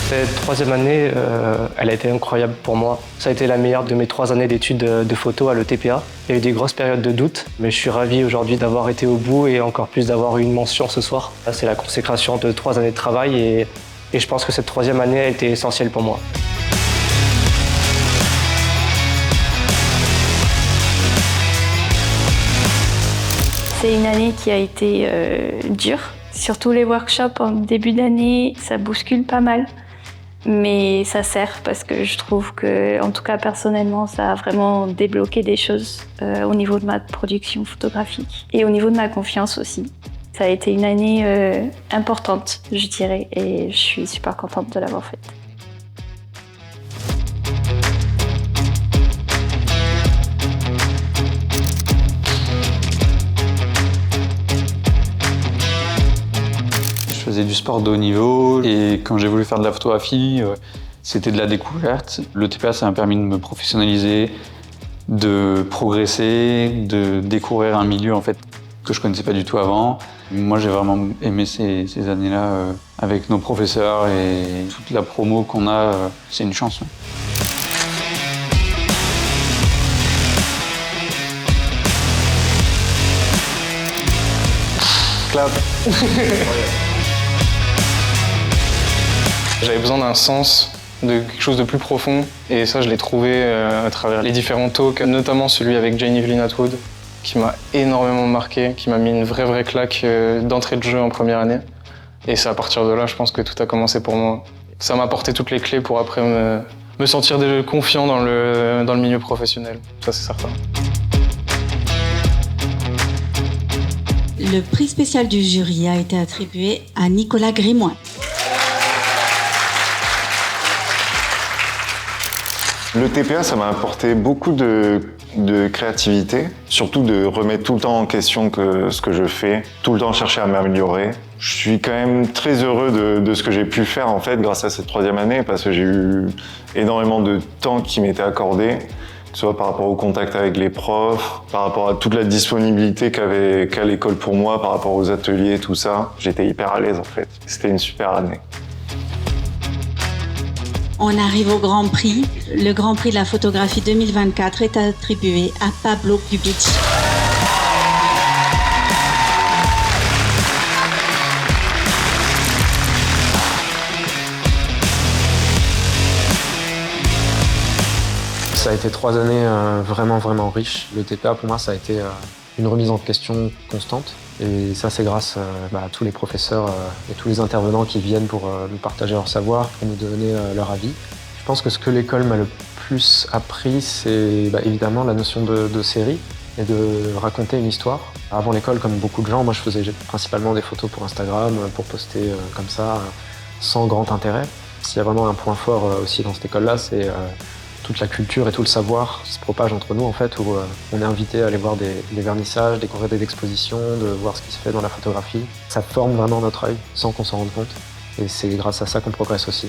Cette troisième année, elle a été incroyable pour moi. Ça a été la meilleure de mes 3 années d'études de photo à l'ETPA. Il y a eu des grosses périodes de doute, mais je suis ravi aujourd'hui d'avoir été au bout et encore plus d'avoir eu une mention ce soir. C'est la consécration de 3 années de travail et je pense que cette troisième année a été essentielle pour moi. C'est une année qui a été dure. Surtout les workshops en début d'année, ça bouscule pas mal. Mais ça sert parce que je trouve que, en tout cas personnellement, ça a vraiment débloqué des choses au niveau de ma production photographique et au niveau de ma confiance aussi. Ça a été une année importante, je dirais, et je suis super contente de l'avoir faite. Je faisais du sport de haut niveau et quand j'ai voulu faire de la photographie, c'était de la découverte. Le TPA, ça m'a permis de me professionnaliser, de progresser, de découvrir un milieu en fait que je connaissais pas du tout avant. Moi, j'ai vraiment aimé ces années-là avec nos professeurs et toute la promo qu'on a, c'est une chance. Clap. J'avais besoin d'un sens, de quelque chose de plus profond, et ça je l'ai trouvé à travers les différents talks, notamment celui avec Jane Evelyn Atwood, qui m'a énormément marqué, qui m'a mis une vraie claque d'entrée de jeu en première année. Et c'est à partir de là, je pense que tout a commencé pour moi. Ça m'a apporté toutes les clés pour après me sentir confiant dans le milieu professionnel, ça c'est certain. Le prix spécial du jury a été attribué à Nicolas Grimois. Le TPA, ça m'a apporté beaucoup de créativité, surtout de remettre tout le temps en question ce que je fais, tout le temps chercher à m'améliorer. Je suis quand même très heureux de ce que j'ai pu faire en fait grâce à cette troisième année parce que j'ai eu énormément de temps qui m'était accordé, que ce soit par rapport au contact avec les profs, par rapport à toute la disponibilité qu'a l'école pour moi, par rapport aux ateliers, tout ça. J'étais hyper à l'aise en fait. C'était une super année. On arrive au Grand Prix. Le Grand Prix de la photographie 2024 est attribué à Pablo Cubici. Ça a été 3 années vraiment riches. Le TPA pour moi ça a été une remise en question constante. Et ça, c'est grâce à tous les professeurs et tous les intervenants qui viennent pour nous partager leur savoir, pour nous donner leur avis. Je pense que ce que l'école m'a le plus appris, c'est évidemment la notion de série et de raconter une histoire. Avant l'école, comme beaucoup de gens, moi je faisais principalement des photos pour Instagram, pour poster comme ça, sans grand intérêt. S'il y a vraiment un point fort aussi dans cette école-là, c'est toute la culture et tout le savoir se propage entre nous en fait, où on est invité à aller voir des vernissages, découvrir des expositions, de voir ce qui se fait dans la photographie. Ça forme vraiment notre œil sans qu'on s'en rende compte et c'est grâce à ça qu'on progresse aussi.